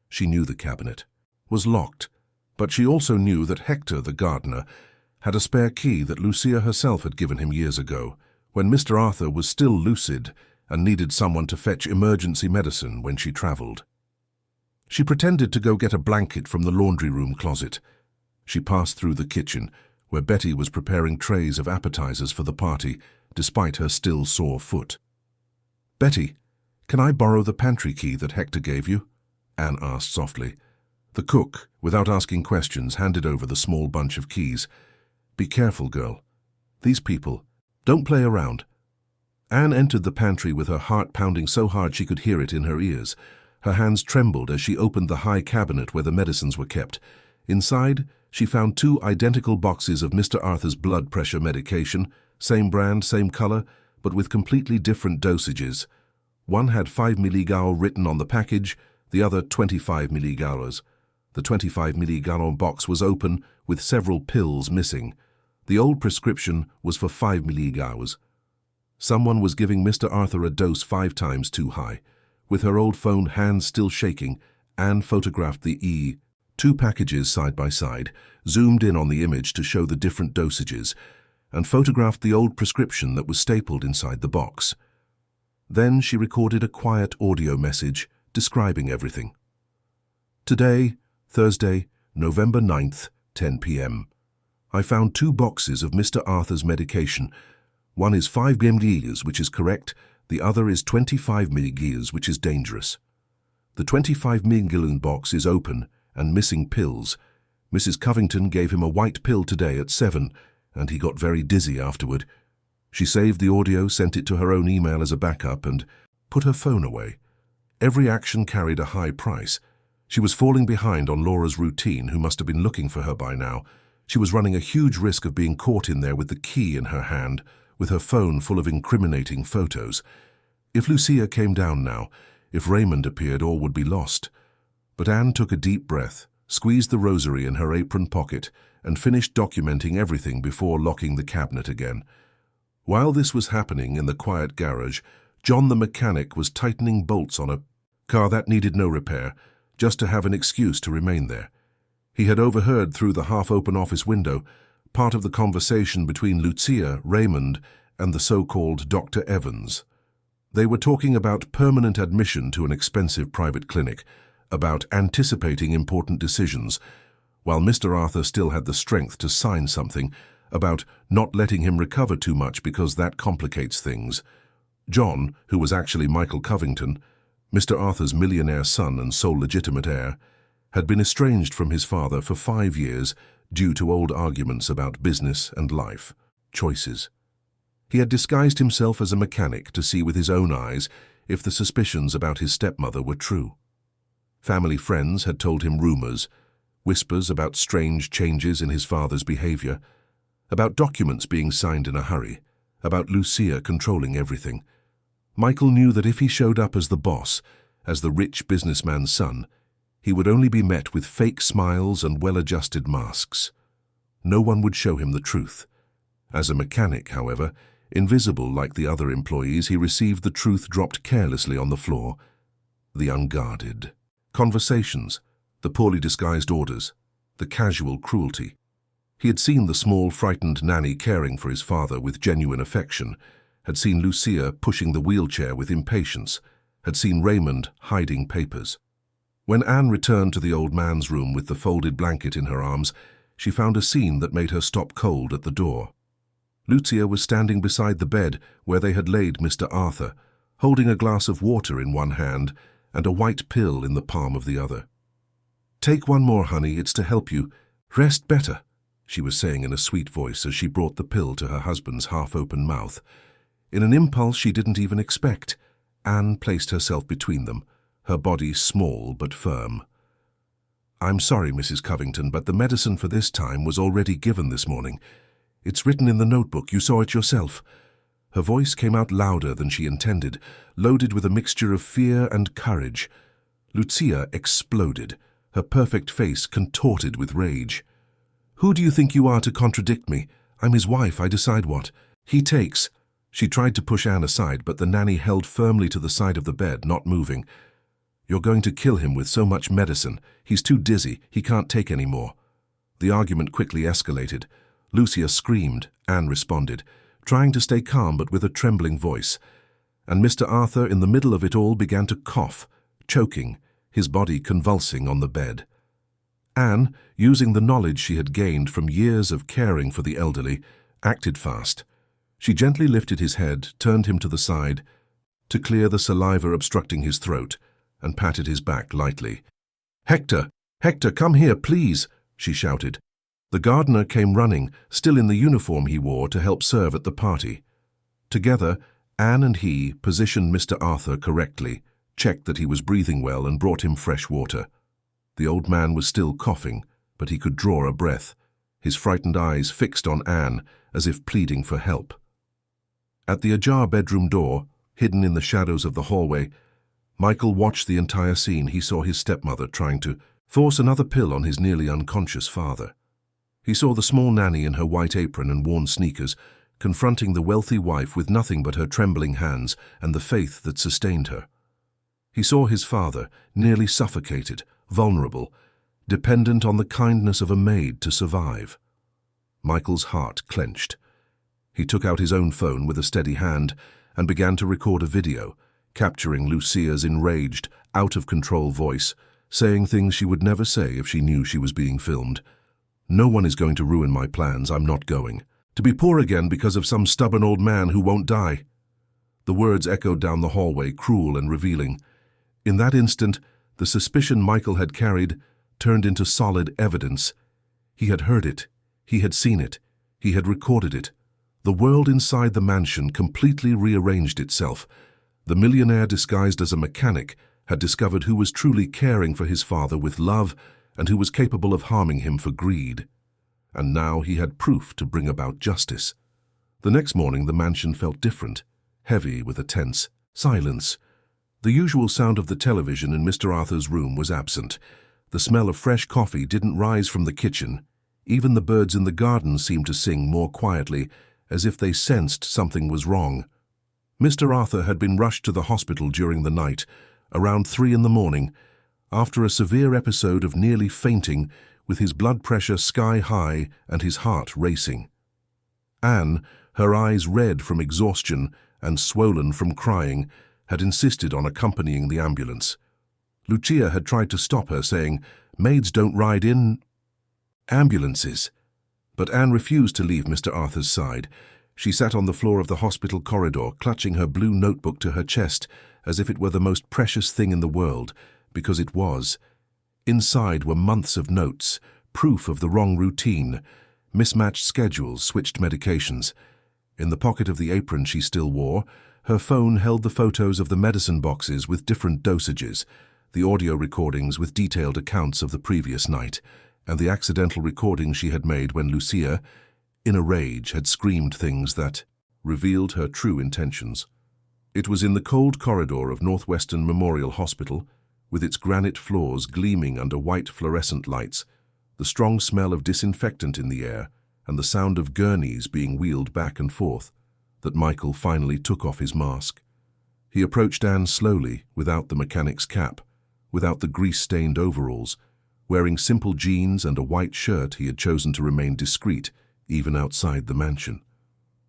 She knew the cabinet was locked, but she also knew that Hector, the gardener, had a spare key that Lucia herself had given him years ago, when Mr. Arthur was still lucid and needed someone to fetch emergency medicine when she travelled. She pretended to go get a blanket from the laundry room closet. She passed through the kitchen, where Betty was preparing trays of appetizers for the party, despite her still sore foot. "Betty, can I borrow the pantry key that Hector gave you?" Anne asked softly. The cook, without asking questions, handed over the small bunch of keys. "Be careful, girl. These people, don't play around." Anne entered the pantry with her heart pounding so hard she could hear it in her ears. Her hands trembled as she opened the high cabinet where the medicines were kept. Inside, she found 2 identical boxes of Mr. Arthur's blood pressure medication, same brand, same color, but with completely different dosages. One had 5 milligauss written on the package, the other 25 milligauss. The 25 milligauss box was open, with several pills missing. The old prescription was for 5 milligauss. Someone was giving Mr. Arthur a dose 5 times too high. With her old phone hands still shaking, Anne photographed the 2 packages side by side, zoomed in on the image to show the different dosages, and photographed the old prescription that was stapled inside the box. Then she recorded a quiet audio message describing everything. "Today, Thursday, November 9th, 10 p.m. I found 2 boxes of Mr. Arthur's medication. One is 5 milligauss, which is correct. The other is 25 milligauss, which is dangerous. The 25 milligauss box is open and missing pills. Mrs. Covington gave him a white pill today at 7, and he got very dizzy afterward." She saved the audio, sent it to her own email as a backup, and put her phone away. Every action carried a high price. She was falling behind on Laura's routine, who must have been looking for her by now. She was running a huge risk of being caught in there with the key in her hand, with her phone full of incriminating photos. If Lucia came down now, if Raymond appeared, all would be lost. But Anne took a deep breath, squeezed the rosary in her apron pocket, and finished documenting everything before locking the cabinet again. While this was happening in the quiet garage, John the mechanic was tightening bolts on a car that needed no repair, just to have an excuse to remain there. He had overheard through the half-open office window part of the conversation between Lucia, Raymond, and the so-called Dr. Evans. They were talking about permanent admission to an expensive private clinic, about anticipating important decisions, while Mr. Arthur still had the strength to sign something, about not letting him recover too much because that complicates things. John, who was actually Michael Covington, Mr. Arthur's millionaire son and sole legitimate heir, had been estranged from his father for 5 years due to old arguments about business and life choices. He had disguised himself as a mechanic to see with his own eyes if the suspicions about his stepmother were true. Family friends had told him rumors, whispers about strange changes in his father's behavior, about documents being signed in a hurry, about Lucia controlling everything. Michael knew that if he showed up as the boss, as the rich businessman's son, he would only be met with fake smiles and well-adjusted masks. No one would show him the truth. As a mechanic, however, invisible like the other employees, he received the truth dropped carelessly on the floor. The unguarded conversations, the poorly disguised orders, the casual cruelty. He had seen the small, frightened nanny caring for his father with genuine affection, had seen Lucia pushing the wheelchair with impatience, had seen Raymond hiding papers. When Anne returned to the old man's room with the folded blanket in her arms, she found a scene that made her stop cold at the door. Lucia was standing beside the bed where they had laid Mr. Arthur, holding a glass of water in one hand and a white pill in the palm of the other. "Take one more, honey, it's to help you. Rest better," she was saying in a sweet voice as she brought the pill to her husband's half-open mouth. In an impulse she didn't even expect, Anne placed herself between them, her body small but firm. "I'm sorry, Mrs. Covington, but the medicine for this time was already given this morning. It's written in the notebook, you saw it yourself." Her voice came out louder than she intended, loaded with a mixture of fear and courage. Lucia exploded, her perfect face contorted with rage. "Who do you think you are to contradict me? I'm his wife, I decide what. He takes." She tried to push Anne aside, but the nanny held firmly to the side of the bed, not moving. "You're going to kill him with so much medicine. He's too dizzy. He can't take any more." The argument quickly escalated. Lucia screamed. Anne responded, trying to stay calm but with a trembling voice. And Mr. Arthur, in the middle of it all, began to cough, choking, his body convulsing on the bed. Anne, using the knowledge she had gained from years of caring for the elderly, acted fast. She gently lifted his head, turned him to the side, to clear the saliva obstructing his throat, and patted his back lightly. "Hector! Hector, come here, please!" she shouted. The gardener came running, still in the uniform he wore, to help serve at the party. Together, Anne and he positioned Mr. Arthur correctly, checked that he was breathing well, and brought him fresh water. The old man was still coughing, but he could draw a breath, his frightened eyes fixed on Anne, as if pleading for help. At the ajar bedroom door, hidden in the shadows of the hallway, Michael watched the entire scene. He saw his stepmother trying to force another pill on his nearly unconscious father. He saw the small nanny in her white apron and worn sneakers, confronting the wealthy wife with nothing but her trembling hands and the faith that sustained her. He saw his father, nearly suffocated, vulnerable, dependent on the kindness of a maid to survive. Michael's heart clenched. He took out his own phone with a steady hand and began to record a video, capturing Lucia's enraged, out-of-control voice, saying things she would never say if she knew she was being filmed. "No one is going to ruin my plans. I'm not going. To be poor again because of some stubborn old man who won't die." The words echoed down the hallway, cruel and revealing. In that instant, the suspicion Michael had carried turned into solid evidence. He had heard it. He had seen it. He had recorded it. The world inside the mansion completely rearranged itself. The millionaire, disguised as a mechanic, had discovered who was truly caring for his father with love and who was capable of harming him for greed. And now he had proof to bring about justice. The next morning the mansion felt different, heavy with a tense silence. The usual sound of the television in Mr. Arthur's room was absent. The smell of fresh coffee didn't rise from the kitchen. Even the birds in the garden seemed to sing more quietly, as if they sensed something was wrong. Mr. Arthur had been rushed to the hospital during the night, around 3 in the morning, after a severe episode of nearly fainting, with his blood pressure sky high and his heart racing. Anne, her eyes red from exhaustion and swollen from crying, had insisted on accompanying the ambulance. Lucia had tried to stop her, saying, "Maids don't ride in ambulances." But Anne refused to leave Mr. Arthur's side. She sat on the floor of the hospital corridor, clutching her blue notebook to her chest, as if it were the most precious thing in the world, because it was. Inside were months of notes, proof of the wrong routine, mismatched schedules, switched medications. In the pocket of the apron she still wore, her phone held the photos of the medicine boxes with different dosages, the audio recordings with detailed accounts of the previous night, and the accidental recording she had made when Lucia, in a rage, had screamed things that revealed her true intentions. It was in the cold corridor of Northwestern Memorial Hospital, with its granite floors gleaming under white fluorescent lights, the strong smell of disinfectant in the air, and the sound of gurneys being wheeled back and forth, that Michael finally took off his mask. He approached Anne slowly, without the mechanic's cap, without the grease-stained overalls, wearing simple jeans and a white shirt. He had chosen to remain discreet, even outside the mansion.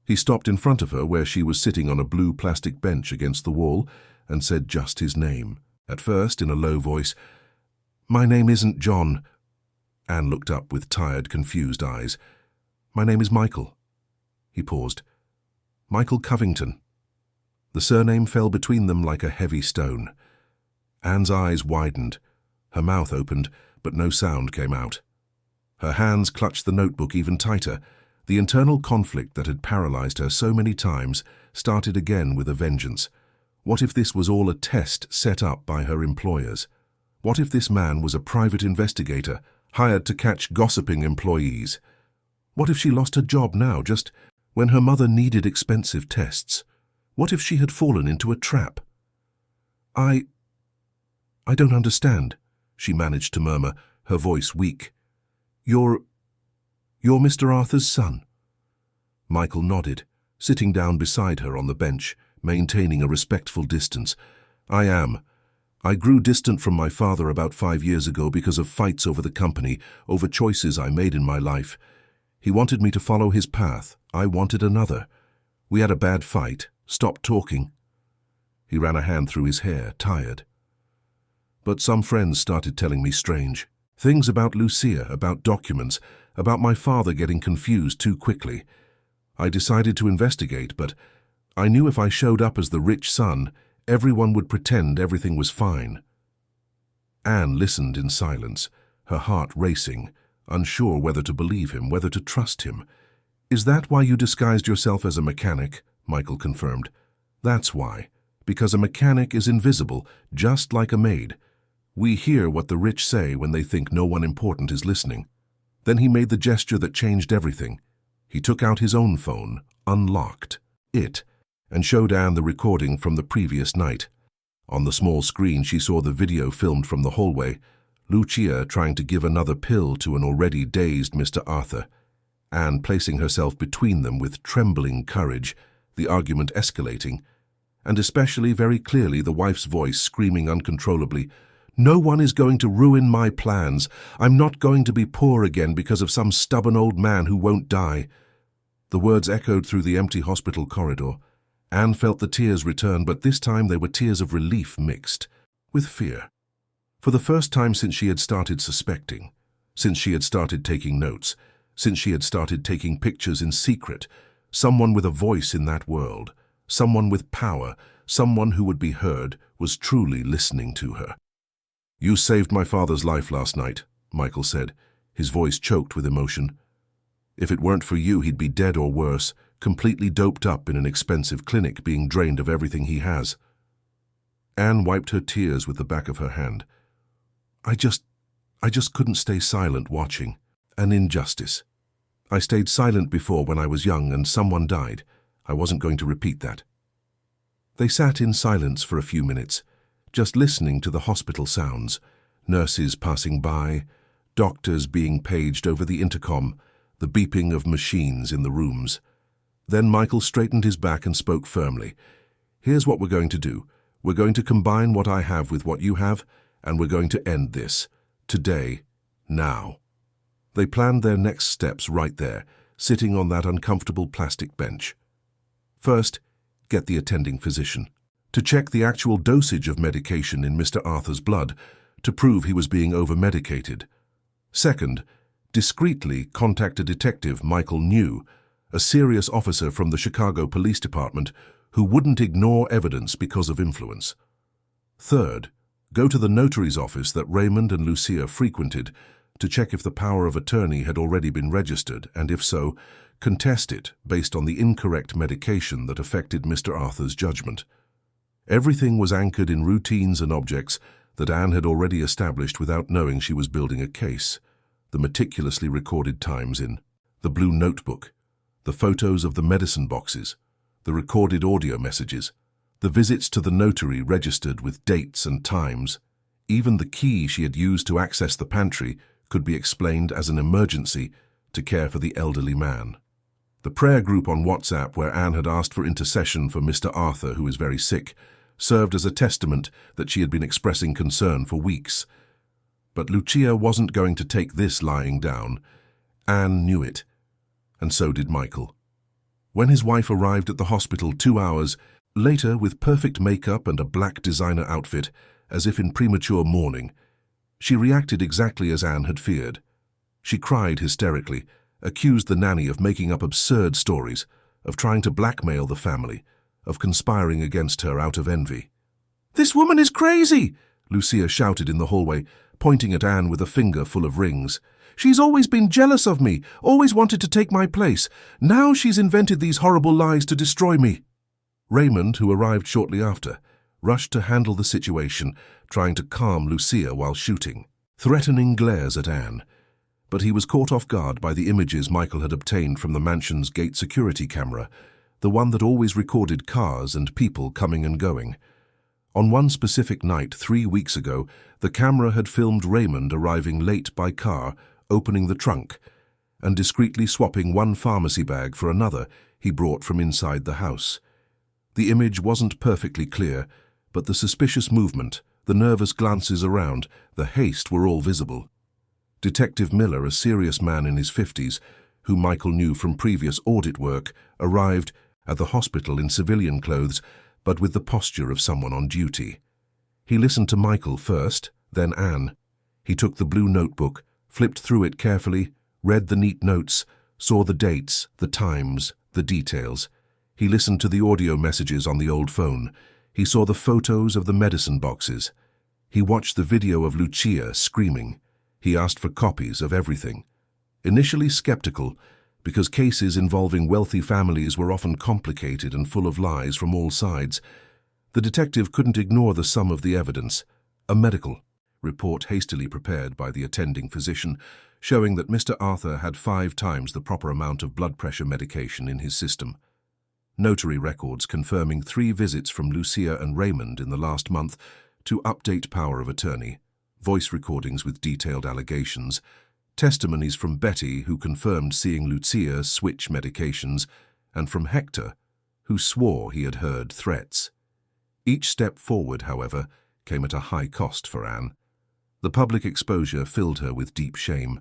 He stopped in front of her where she was sitting on a blue plastic bench against the wall and said just his name. At first, in a low voice, "My name isn't John." Anne looked up with tired, confused eyes. "My name is Michael." He paused. "Michael Covington." The surname fell between them like a heavy stone. Anne's eyes widened. Her mouth opened, but no sound came out. Her hands clutched the notebook even tighter. The internal conflict that had paralyzed her so many times started again with a vengeance. What if this was all a test set up by her employers? What if this man was a private investigator, hired to catch gossiping employees? What if she lost her job now, just when her mother needed expensive tests? What if she had fallen into a trap? I don't understand," she managed to murmur, her voice weak. You're Mr. Arthur's son?" Michael nodded, sitting down beside her on the bench, maintaining a respectful distance. "I am. I grew distant from my father about 5 years ago because of fights over the company, over choices I made in my life. He wanted me to follow his path. I wanted another. We had a bad fight, stopped talking." He ran a hand through his hair, tired. "But some friends started telling me strange things about Lucia, about documents, about my father getting confused too quickly. I decided to investigate, but I knew if I showed up as the rich son, everyone would pretend everything was fine." Anne listened in silence, her heart racing, unsure whether to believe him, whether to trust him. "Is that why you disguised yourself as a mechanic?" Michael confirmed. "That's why. Because a mechanic is invisible, just like a maid. We hear what the rich say when they think no one important is listening." Then he made the gesture that changed everything. He took out his own phone, unlocked it, and showed Anne the recording from the previous night. On the small screen she saw the video filmed from the hallway, Lucia trying to give another pill to an already dazed Mr. Arthur, Anne placing herself between them with trembling courage, the argument escalating, and especially very clearly the wife's voice screaming uncontrollably, "No one is going to ruin my plans. I'm not going to be poor again because of some stubborn old man who won't die." The words echoed through the empty hospital corridor. Anne felt the tears return, but this time they were tears of relief mixed with fear. For the first time since she had started suspecting, since she had started taking notes, since she had started taking pictures in secret, someone with a voice in that world, someone with power, someone who would be heard, was truly listening to her. "You saved my father's life last night," Michael said, his voice choked with emotion. "If it weren't for you, he'd be dead or worse, completely doped up in an expensive clinic, being drained of everything he has." Anne wiped her tears with the back of her hand. I just couldn't stay silent watching. An injustice. I stayed silent before when I was young and someone died. I wasn't going to repeat that." They sat in silence for a few minutes, just listening to the hospital sounds, nurses passing by, doctors being paged over the intercom, the beeping of machines in the rooms. Then Michael straightened his back and spoke firmly. "Here's what we're going to do. We're going to combine what I have with what you have, and we're going to end this. Today. Now." They planned their next steps right there, sitting on that uncomfortable plastic bench. First, get the attending physician to check the actual dosage of medication in Mr. Arthur's blood to prove he was being over-medicated. Second, discreetly contact a detective Michael knew, a serious officer from the Chicago Police Department who wouldn't ignore evidence because of influence. Third, go to the notary's office that Raymond and Lucia frequented to check if the power of attorney had already been registered, and if so, contest it based on the incorrect medication that affected Mr. Arthur's judgment. Everything was anchored in routines and objects that Anne had already established without knowing she was building a case. The meticulously recorded times in the blue notebook, the photos of the medicine boxes, the recorded audio messages, the visits to the notary registered with dates and times. Even the key she had used to access the pantry could be explained as an emergency to care for the elderly man. The prayer group on WhatsApp where Anne had asked for intercession for Mr. Arthur, who is very sick, served as a testament that she had been expressing concern for weeks. But Lucia wasn't going to take this lying down. Anne knew it, and so did Michael. When his wife arrived at the hospital 2 hours later with perfect makeup and a black designer outfit, as if in premature mourning, she reacted exactly as Anne had feared. She cried hysterically, accused the nanny of making up absurd stories, of trying to blackmail the family, of conspiring against her out of envy. "This woman is crazy!" Lucia shouted in the hallway, pointing at Anne with a finger full of rings. "She's always been jealous of me, always wanted to take my place. Now she's invented these horrible lies to destroy me." Raymond, who arrived shortly after, rushed to handle the situation, trying to calm Lucia while shooting threatening glares at Anne. But he was caught off guard by the images Michael had obtained from the mansion's gate security camera, the one that always recorded cars and people coming and going. On one specific night 3 weeks ago, the camera had filmed Raymond arriving late by car, opening the trunk, and discreetly swapping one pharmacy bag for another he brought from inside the house. The image wasn't perfectly clear, but the suspicious movement, the nervous glances around, the haste were all visible. Detective Miller, a serious man in his 50s, whom Michael knew from previous audit work, arrived at the hospital in civilian clothes, but with the posture of someone on duty. He listened to Michael first, then Anne. He took the blue notebook, flipped through it carefully, read the neat notes, saw the dates, the times, the details. He listened to the audio messages on the old phone. He saw the photos of the medicine boxes. He watched the video of Lucia screaming. He asked for copies of everything. Initially skeptical, because cases involving wealthy families were often complicated and full of lies from all sides, the detective couldn't ignore the sum of the evidence. A medical report hastily prepared by the attending physician, showing that Mr. Arthur had 5 times the proper amount of blood pressure medication in his system. Notary records confirming 3 visits from Lucia and Raymond in the last month to update power of attorney, voice recordings with detailed allegations, testimonies from Betty, who confirmed seeing Lucia switch medications, and from Hector, who swore he had heard threats. Each step forward, however, came at a high cost for Anne. The public exposure filled her with deep shame,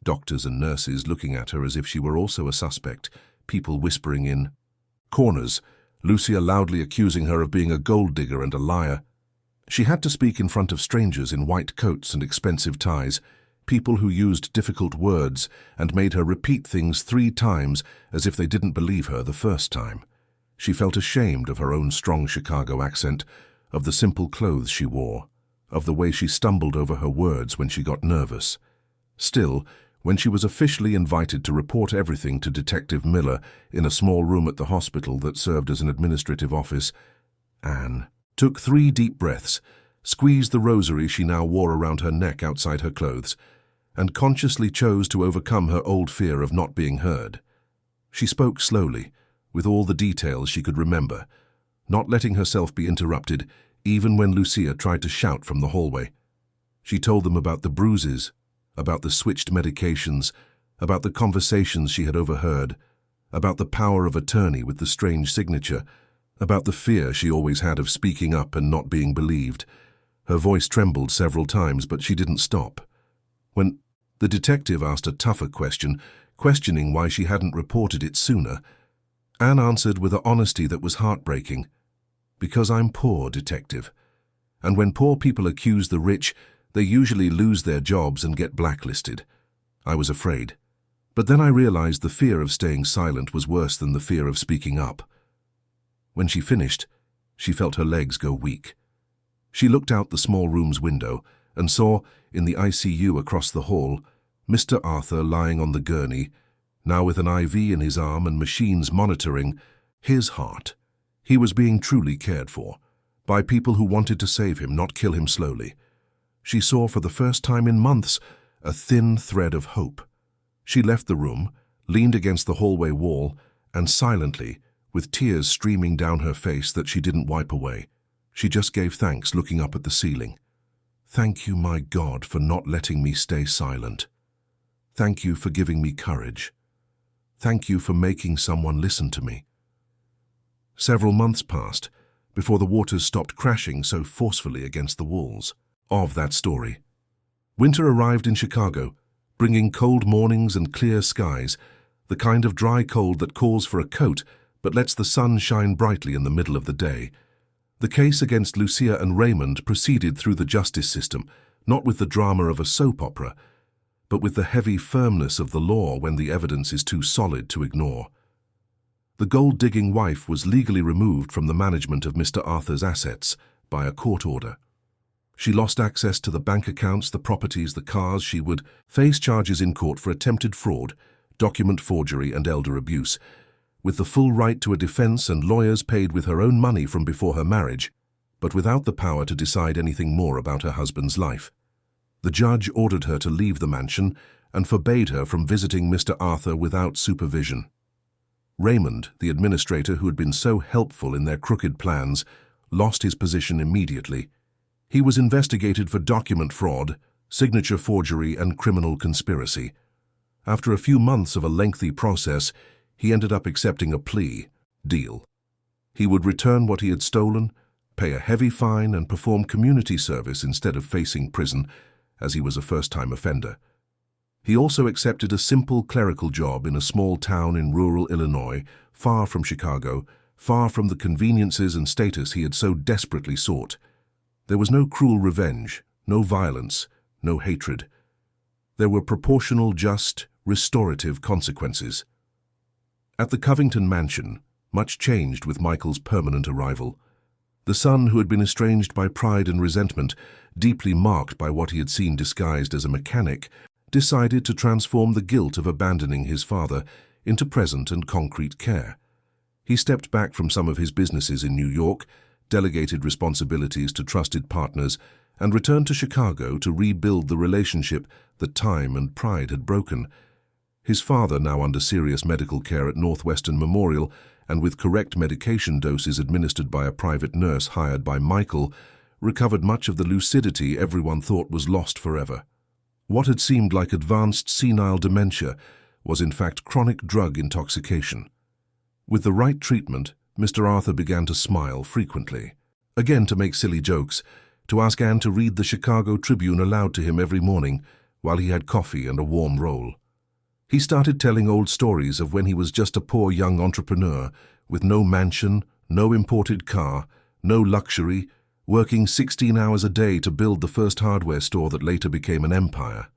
doctors and nurses looking at her as if she were also a suspect, people whispering in corners, Lucia loudly accusing her of being a gold digger and a liar. She had to speak in front of strangers in white coats and expensive ties, people who used difficult words and made her repeat things 3 times as if they didn't believe her the first time. She felt ashamed of her own strong Chicago accent, of the simple clothes she wore, of the way she stumbled over her words when she got nervous. Still, when she was officially invited to report everything to Detective Miller in a small room at the hospital that served as an administrative office, Anne took 3 deep breaths, squeezed the rosary she now wore around her neck outside her clothes, and consciously chose to overcome her old fear of not being heard. She spoke slowly, with all the details she could remember, not letting herself be interrupted even when Lucia tried to shout from the hallway. She told them about the bruises, about the switched medications, about the conversations she had overheard, about the power of attorney with the strange signature, about the fear she always had of speaking up and not being believed. Her voice trembled several times, but she didn't stop. When the detective asked a tougher question, questioning why she hadn't reported it sooner, Anne answered with an honesty that was heartbreaking. "Because I'm poor, detective. And when poor people accuse the rich, they usually lose their jobs and get blacklisted. I was afraid. But then I realized the fear of staying silent was worse than the fear of speaking up." When she finished, she felt her legs go weak. She looked out the small room's window and saw, in the ICU across the hall, Mr. Arthur lying on the gurney, now with an IV in his arm and machines monitoring his heart. He was being truly cared for, by people who wanted to save him, not kill him slowly. She saw for the first time in months a thin thread of hope. She left the room, leaned against the hallway wall, and silently, with tears streaming down her face that she didn't wipe away, she just gave thanks, looking up at the ceiling. "Thank you, my God, for not letting me stay silent. Thank you for giving me courage. Thank you for making someone listen to me." Several months passed before the waters stopped crashing so forcefully against the walls of that story. Winter arrived in Chicago, bringing cold mornings and clear skies, the kind of dry cold that calls for a coat but lets the sun shine brightly in the middle of the day. The case against Lucia and Raymond proceeded through the justice system, not with the drama of a soap opera, but with the heavy firmness of the law when the evidence is too solid to ignore. The gold-digging wife was legally removed from the management of Mr. Arthur's assets by a court order. She lost access to the bank accounts, the properties, the cars. She would face charges in court for attempted fraud, document forgery, and elder abuse, with the full right to a defense and lawyers paid with her own money from before her marriage, but without the power to decide anything more about her husband's life. The judge ordered her to leave the mansion and forbade her from visiting Mr. Arthur without supervision. Raymond, the administrator who had been so helpful in their crooked plans, lost his position immediately. He was investigated for document fraud, signature forgery, and criminal conspiracy. After a few months of a lengthy process, he ended up accepting a plea deal. He would return what he had stolen, pay a heavy fine, and perform community service instead of facing prison, as he was a first-time offender. He also accepted a simple clerical job in a small town in rural Illinois, far from Chicago, far from the conveniences and status he had so desperately sought. There was no cruel revenge, no violence, no hatred. There were proportional, just, restorative consequences. At the Covington mansion, much changed with Michael's permanent arrival. The son, who had been estranged by pride and resentment, deeply marked by what he had seen disguised as a mechanic, decided to transform the guilt of abandoning his father into present and concrete care. He stepped back from some of his businesses in New York, delegated responsibilities to trusted partners, and returned to Chicago to rebuild the relationship that time and pride had broken. His father, now under serious medical care at Northwestern Memorial, and with correct medication doses administered by a private nurse hired by Michael, recovered much of the lucidity everyone thought was lost forever. What had seemed like advanced senile dementia was in fact chronic drug intoxication. With the right treatment, Mr. Arthur began to smile frequently, again to make silly jokes, to ask Anne to read the Chicago Tribune aloud to him every morning while he had coffee and a warm roll. He started telling old stories of when he was just a poor young entrepreneur with no mansion, no imported car, no luxury, working 16 hours a day to build the first hardware store that later became an empire.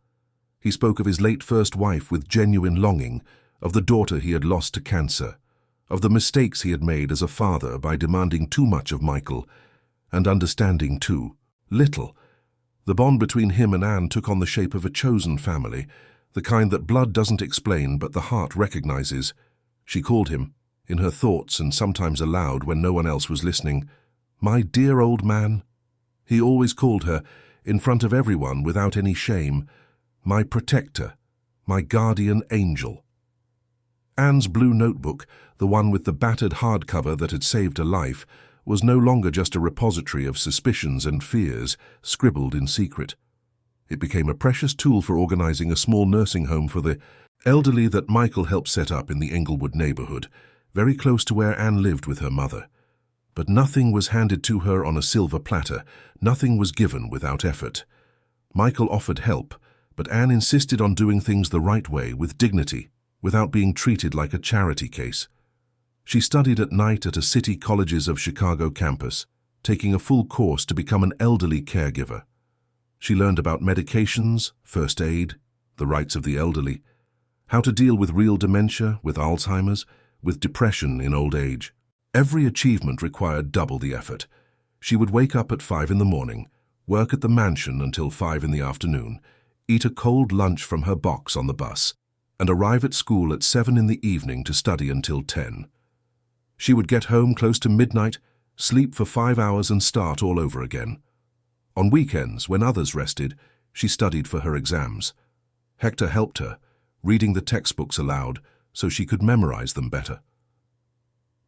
He spoke of his late first wife with genuine longing, of the daughter he had lost to cancer, of the mistakes he had made as a father by demanding too much of Michael, and understanding too little. The bond between him and Anne took on the shape of a chosen family, the kind that blood doesn't explain but the heart recognizes. She called him, in her thoughts and sometimes aloud when no one else was listening, "My dear old man." He always called her, in front of everyone without any shame, "My protector, my guardian angel." Anne's blue notebook, the one with the battered hardcover that had saved her life, was no longer just a repository of suspicions and fears scribbled in secret. It became a precious tool for organizing a small nursing home for the elderly that Michael helped set up in the Englewood neighborhood, very close to where Anne lived with her mother. But nothing was handed to her on a silver platter, nothing was given without effort. Michael offered help, but Anne insisted on doing things the right way, with dignity, without being treated like a charity case. She studied at night at a City Colleges of Chicago campus, taking a full course to become an elderly caregiver. She learned about medications, first aid, the rights of the elderly, how to deal with real dementia, with Alzheimer's, with depression in old age. Every achievement required double the effort. She would wake up at 5 in the morning, work at the mansion until 5 in the afternoon, eat a cold lunch from her box on the bus, and arrive at school at 7 in the evening to study until 10. She would get home close to midnight, sleep for 5 hours and start all over again. On weekends, when others rested, she studied for her exams. Hector helped her, reading the textbooks aloud so she could memorize them better.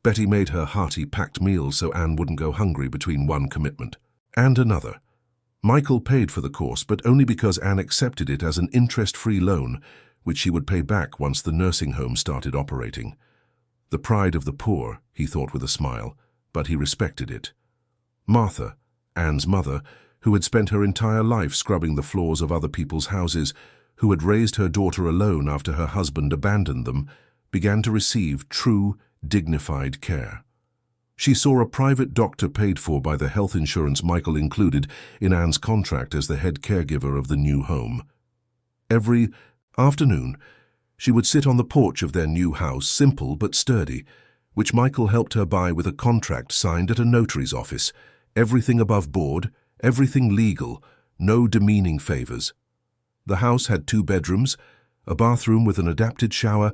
Betty made her hearty packed meals so Anne wouldn't go hungry between one commitment and another. Michael paid for the course, but only because Anne accepted it as an interest-free loan, which she would pay back once the nursing home started operating. The pride of the poor, he thought with a smile, but he respected it. Martha, Anne's mother, who had spent her entire life scrubbing the floors of other people's houses, who had raised her daughter alone after her husband abandoned them, began to receive true, dignified care. She saw a private doctor paid for by the health insurance Michael included in Anne's contract as the head caregiver of the new home. Every afternoon, she would sit on the porch of their new house, simple but sturdy, which Michael helped her buy with a contract signed at a notary's office, everything above board, everything legal, no demeaning favors. The house had 2 bedrooms, a bathroom with an adapted shower,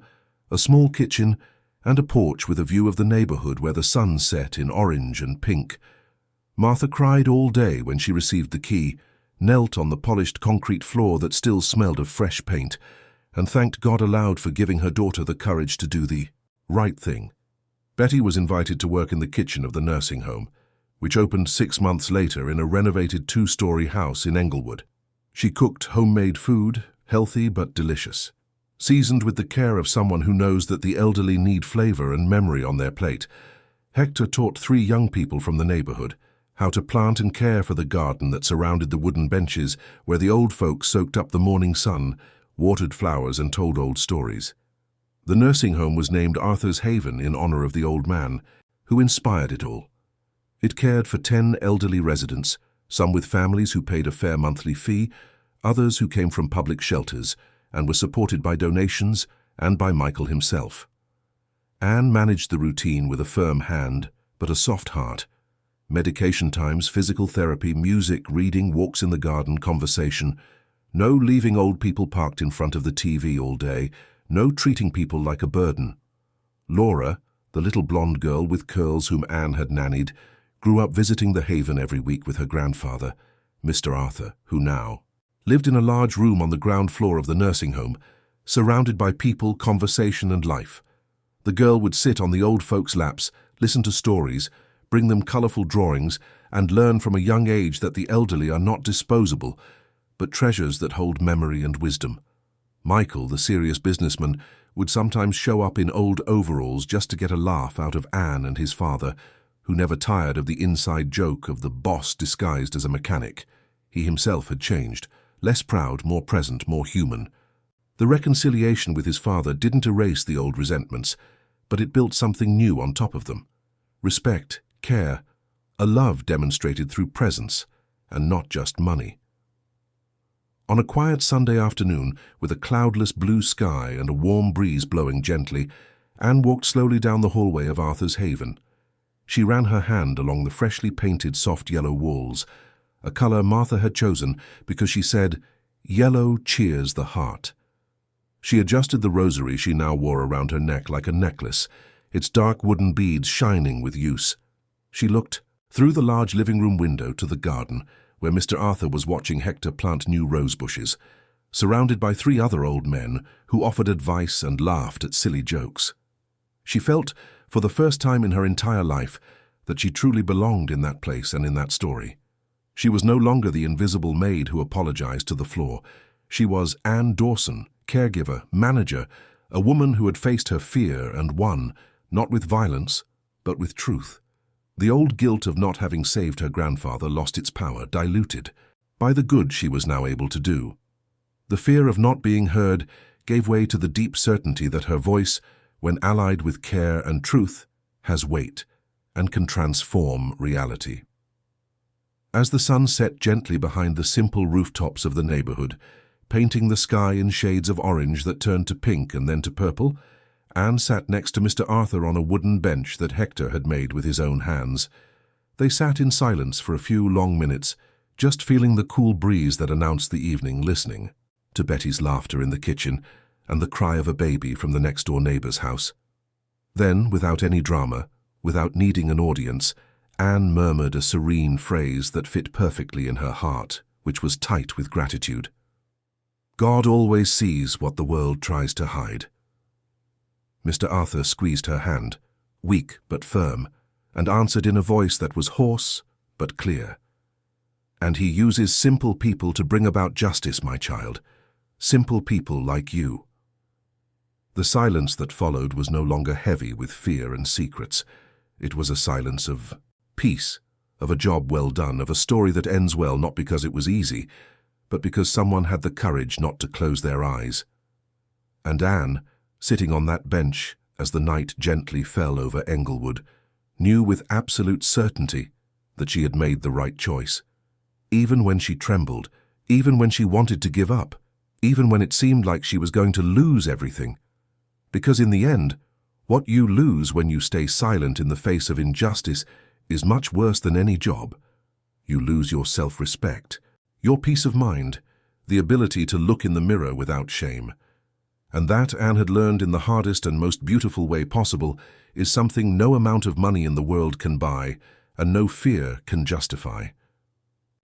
a small kitchen, and a porch with a view of the neighborhood where the sun set in orange and pink. Martha cried all day when she received the key, knelt on the polished concrete floor that still smelled of fresh paint, and thanked God aloud for giving her daughter the courage to do the right thing. Betty was invited to work in the kitchen of the nursing home, which opened 6 months later in a renovated 2-story house in Englewood. She cooked homemade food, healthy but delicious. seasoned with the care of someone who knows that the elderly need flavor and memory on their plate. Hector taught 3 young people from the neighborhood how to plant and care for the garden that surrounded the wooden benches where the old folks soaked up the morning sun, watered flowers, and told old stories. The nursing home was named Arthur's Haven in honor of the old man, who inspired it all. It cared for 10 elderly residents, some with families who paid a fair monthly fee, others who came from public shelters and were supported by donations and by Michael himself. Anne managed the routine with a firm hand, but a soft heart. Medication times, physical therapy, music, reading, walks in the garden, conversation. No leaving old people parked in front of the TV all day. No treating people like a burden. Laura, the little blonde girl with curls whom Anne had nannied, grew up visiting the Haven every week with her grandfather, Mr. Arthur, who now lived in a large room on the ground floor of the nursing home, surrounded by people, conversation, and life. The girl would sit on the old folks' laps, listen to stories, bring them colorful drawings, and learn from a young age that the elderly are not disposable, but treasures that hold memory and wisdom. Michael, the serious businessman, would sometimes show up in old overalls just to get a laugh out of Anne and his father, who never tired of the inside joke of the boss disguised as a mechanic. He himself had changed, less proud, more present, more human. The reconciliation with his father didn't erase the old resentments, but it built something new on top of them. Respect, care, a love demonstrated through presence, and not just money. On a quiet Sunday afternoon, with a cloudless blue sky and a warm breeze blowing gently, Anne walked slowly down the hallway of Arthur's Haven. She ran her hand along the freshly painted soft yellow walls, a color Martha had chosen because she said, "Yellow cheers the heart." She adjusted the rosary she now wore around her neck like a necklace, its dark wooden beads shining with use. She looked through the large living room window to the garden, where Mr. Arthur was watching Hector plant new rose bushes, surrounded by 3 other old men who offered advice and laughed at silly jokes. She felt, for the first time in her entire life, that she truly belonged in that place and in that story. She was no longer the invisible maid who apologized to the floor. She was Anne Dawson, caregiver, manager, a woman who had faced her fear and won, not with violence, but with truth. The old guilt of not having saved her grandfather lost its power, diluted by the good she was now able to do. The fear of not being heard gave way to the deep certainty that her voice, when allied with care and truth, has weight and can transform reality. As the sun set gently behind the simple rooftops of the neighborhood, painting the sky in shades of orange that turned to pink and then to purple, Anne sat next to Mr. Arthur on a wooden bench that Hector had made with his own hands. They sat in silence for a few long minutes, just feeling the cool breeze that announced the evening, listening to Betty's laughter in the kitchen and the cry of a baby from the next-door neighbor's house. Then, without any drama, without needing an audience, Anne murmured a serene phrase that fit perfectly in her heart, which was tight with gratitude. "God always sees what the world tries to hide." Mr. Arthur squeezed her hand, weak but firm, and answered in a voice that was hoarse but clear. "And he uses simple people to bring about justice, my child. Simple people like you." The silence that followed was no longer heavy with fear and secrets. It was a silence of peace, of a job well done, of a story that ends well not because it was easy, but because someone had the courage not to close their eyes. And Anne, sitting on that bench as the night gently fell over Englewood, knew with absolute certainty that she had made the right choice. Even when she trembled, even when she wanted to give up, even when it seemed like she was going to lose everything. Because in the end, what you lose when you stay silent in the face of injustice is much worse than any job. You lose your self-respect, your peace of mind, the ability to look in the mirror without shame. And that, Anne had learned in the hardest and most beautiful way possible, is something no amount of money in the world can buy and no fear can justify.